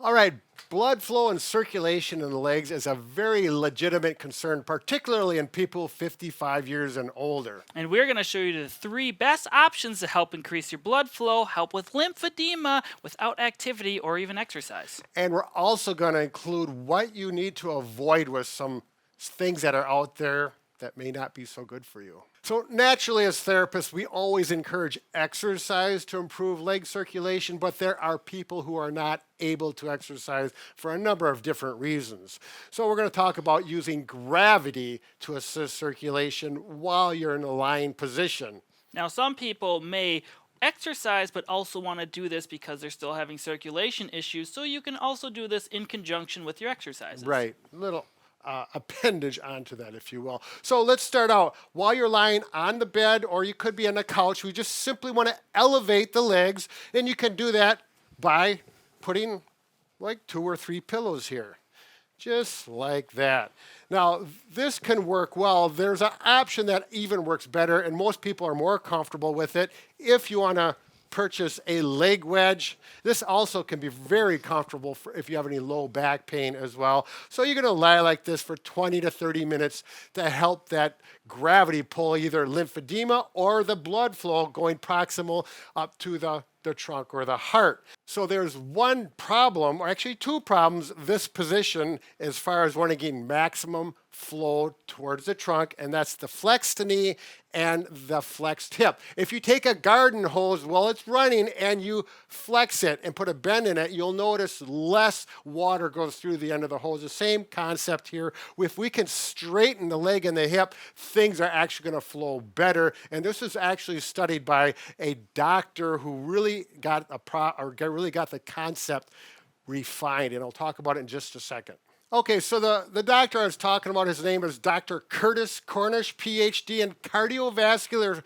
All right, blood flow and circulation in the legs is a very legitimate concern, particularly in people 55 years and older. And we're going to show you the 3 best options to help increase your blood flow, help with lymphedema without activity or even exercise. And we're also going to include what you need to avoid with some things that are out there that may not be so good for you. So naturally, as therapists, we always encourage exercise to improve leg circulation, but there are people who are not able to exercise for a number of different reasons. So we're going to talk about using gravity to assist circulation while you're in a lying position. Now, some people may exercise but also want to do this because they're still having circulation issues, so you can also do this in conjunction with your exercises. Right, little appendage onto that, if you will. So let's start out. While you're lying on the bed, or you could be on a couch, we just simply want to elevate the legs, and you can do that by putting like 2 or 3 pillows here, just like that. Now, this can work well. There's an option that even works better, and most people are more comfortable with it if you want to purchase a leg wedge. This also can be very comfortable if you have any low back pain as well. So you're going to lie like this for 20 to 30 minutes to help that gravity pull either lymphedema or the blood flow going proximal up to the trunk or the heart. So there's one problem, or actually 2 problems, this position as far as wanting to gain maximum flow towards the trunk, and that's the flexed knee and the flexed hip. If you take a garden hose while it's running and you flex it and put a bend in it, you'll notice less water goes through the end of the hose. The same concept here. If we can straighten the leg and the hip, things are actually going to flow better. And this is actually studied by a doctor who really got the concept refined, and I'll talk about it in just a second. Okay, so the doctor I was talking about, his name is Dr. Curtis Cornish, PhD and cardiovascular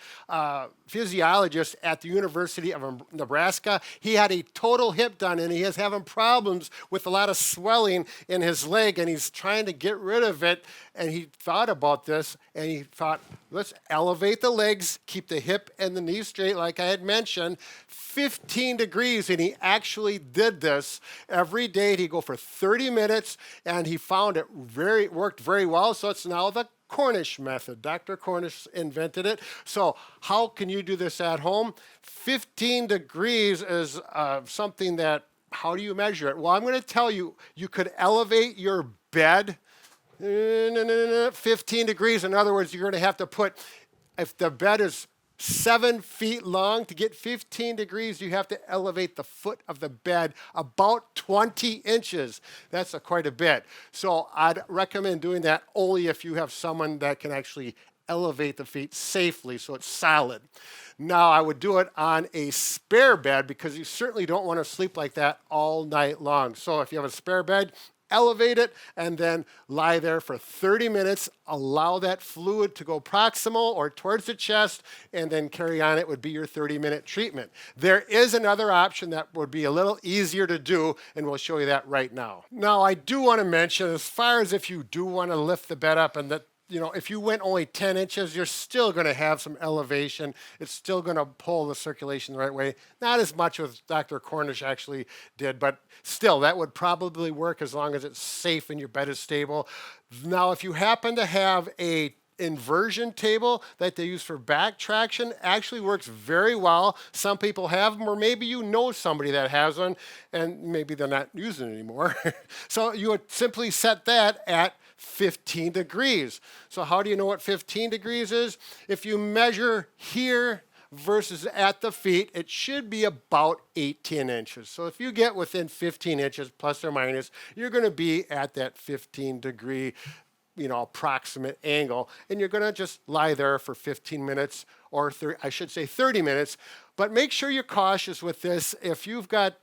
physiologist at the University of Nebraska. He had a total hip done, and he is having problems with a lot of swelling in his leg, and he's trying to get rid of it. And he thought about this, and he thought, let's elevate the legs, keep the hip and the knee straight, like I had mentioned, 15 degrees, and he actually did this every day. He'd go for 30 minutes, and he found it worked very well. So it's now the Cornish Method. Dr. Cornish invented it. So how can you do this at home? 15 degrees is something that, how do you measure it? Well, I'm going to tell you, you could elevate your bed 15 degrees. In other words, you're going to have to put, if the bed is 7 feet long, to get 15 degrees, you have to elevate the foot of the bed about 20 inches. That's quite a bit. So I'd recommend doing that only if you have someone that can actually elevate the feet safely so it's solid. Now, I would do it on a spare bed because you certainly don't want to sleep like that all night long. So if you have a spare bed, elevate it and then lie there for 30 minutes. Allow that fluid to go proximal or towards the chest, and then carry on. It would be your 30-minute treatment. There is another option that would be a little easier to do, and we'll show you that right now. Now, I do want to mention, as far as if you do want to lift the bed up, and that, you know, if you went only 10 inches, you're still going to have some elevation. It's still going to pull the circulation the right way. Not as much as Dr. Cornish actually did, but still, that would probably work as long as it's safe and your bed is stable. Now, if you happen to have a inversion table that they use for back traction, actually works very well. Some people have them, or maybe you know somebody that has one, and maybe they're not using it anymore. So you would simply set that at 15 degrees. So how do you know what 15 degrees is? If you measure here versus at the feet, it should be about 18 inches. So if you get within 15 inches, plus or minus, you're going to be at that 15 degree, approximate angle, and you're going to just lie there for 15 minutes, or 30 minutes. But make sure you're cautious with this. If you've got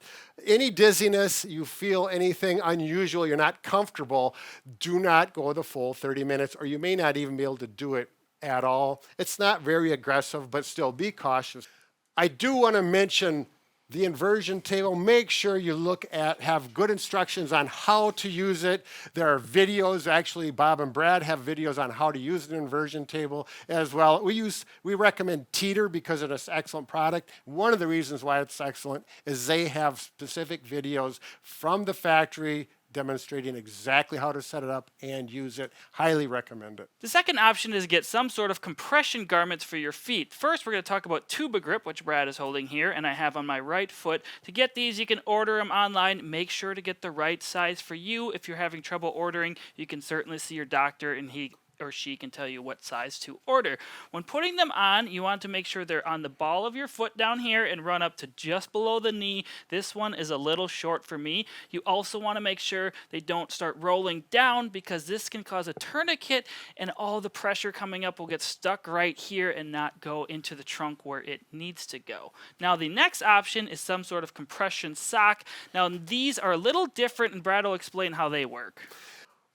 any dizziness, you feel anything unusual, you're not comfortable, do not go the full 30 minutes, or you may not even be able to do it at all. It's not very aggressive, but still be cautious. I do want to mention the inversion table, make sure you have good instructions on how to use it. There are videos, actually Bob and Brad have videos on how to use an inversion table as well. We recommend Teeter because it's an excellent product. One of the reasons why it's excellent is they have specific videos from the factory demonstrating exactly how to set it up and use it. Highly recommend it. The second option is get some sort of compression garments for your feet. First, we're going to talk about Tuba Grip, which Brad is holding here, and I have on my right foot. To get these, you can order them online. Make sure to get the right size for you. If you're having trouble ordering, you can certainly see your doctor, and he or she can tell you what size to order. When putting them on, you want to make sure they're on the ball of your foot down here and run up to just below the knee. This one is a little short for me. You also want to make sure they don't start rolling down because this can cause a tourniquet and all the pressure coming up will get stuck right here and not go into the trunk where it needs to go. Now the next option is some sort of compression sock. Now these are a little different and Brad will explain how they work.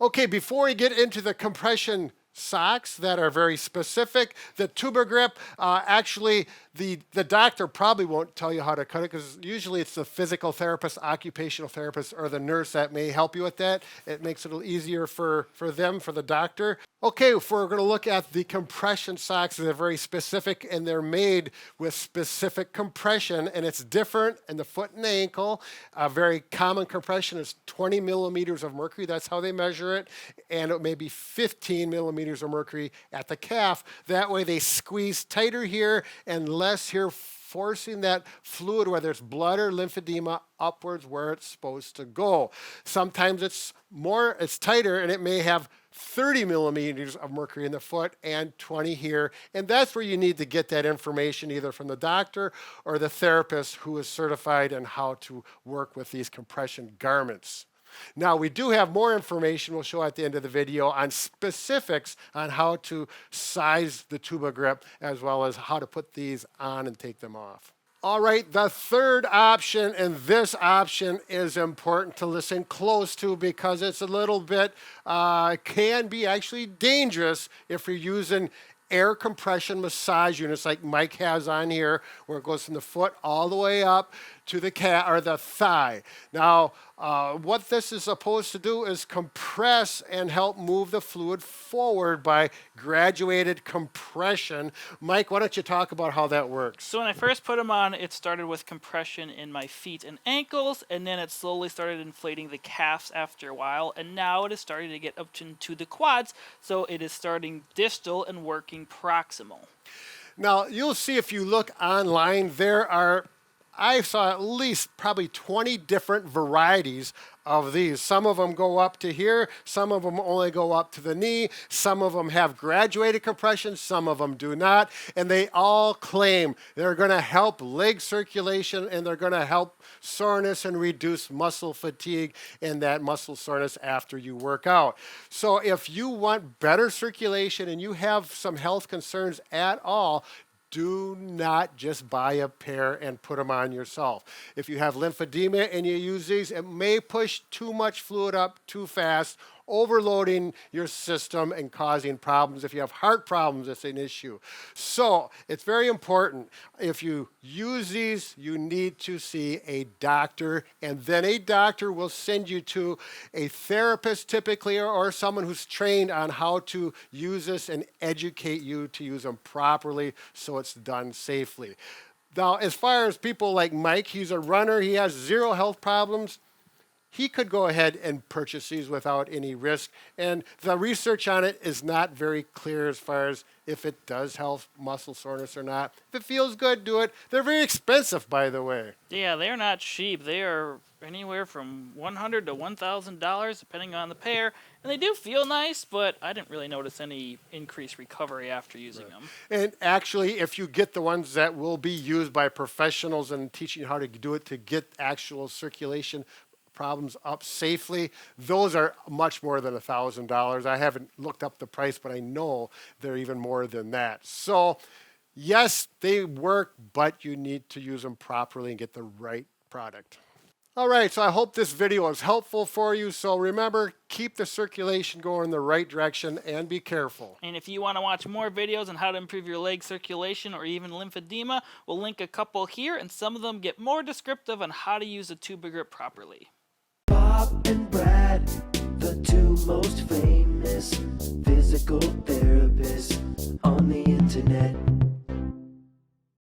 Okay, before we get into the compression socks that are very specific, the Tuba Grip, actually the doctor probably won't tell you how to cut it because usually it's the physical therapist, occupational therapist, or the nurse that may help you with that. It makes it a little easier for the doctor. Okay, if we're going to look at the compression socks, they're very specific and they're made with specific compression and it's different in the foot and the ankle. A very common compression is 20 millimeters of mercury. That's how they measure it. And it may be 15 millimeters of mercury at the calf. That way they squeeze tighter here and less here, forcing that fluid, whether it's blood or lymphedema, upwards where it's supposed to go. Sometimes it's tighter and it may have 30 millimeters of mercury in the foot and 20 here. And that's where you need to get that information either from the doctor or the therapist who is certified in how to work with these compression garments. Now, we do have more information we'll show at the end of the video on specifics on how to size the Tuba Grip as well as how to put these on and take them off. All right, the third option, and this option is important to listen close to because it's a little bit, can be actually dangerous if you're using air compression massage units like Mike has on here, where it goes from the foot all the way up to the calf or the thigh. Now, what this is supposed to do is compress and help move the fluid forward by graduated compression. Mike, why don't you talk about how that works? So when I first put them on, it started with compression in my feet and ankles, and then it slowly started inflating the calves after a while, and now it is starting to get up into the quads, so it is starting distal and working proximal. Now, you'll see if you look online, I saw at least probably 20 different varieties of these. Some of them go up to here, some of them only go up to the knee, some of them have graduated compression, some of them do not, and they all claim they're going to help leg circulation and they're going to help soreness and reduce muscle fatigue and that muscle soreness after you work out. So if you want better circulation and you have some health concerns at all, do not just buy a pair and put them on yourself. If you have lymphedema and you use these, it may push too much fluid up too fast, overloading your system and causing problems. If you have heart problems, it's an issue. So it's very important. If you use these, you need to see a doctor, and then a doctor will send you to a therapist typically or someone who's trained on how to use this and educate you to use them properly so it's done safely. Now, as far as people like Mike, he's a runner, he has zero health problems. He could go ahead and purchase these without any risk. And the research on it is not very clear as far as if it does help muscle soreness or not. If it feels good, do it. They're very expensive, by the way. Yeah, they're not cheap. They are anywhere from $100 to $1,000, depending on the pair. And they do feel nice, but I didn't really notice any increased recovery after using them. And actually, if you get the ones that will be used by professionals and teaching you how to do it to get actual circulation problems up safely, those are much more than $1,000. I haven't looked up the price, but I know they're even more than that. So yes, they work, but you need to use them properly and get the right product. All right, so I hope this video was helpful for you. So remember, keep the circulation going in the right direction and be careful. And if you want to watch more videos on how to improve your leg circulation or even lymphedema, we'll link a couple here, and some of them get more descriptive on how to use a tuba grip properly. Bob and Brad, the two most famous physical therapists on the internet.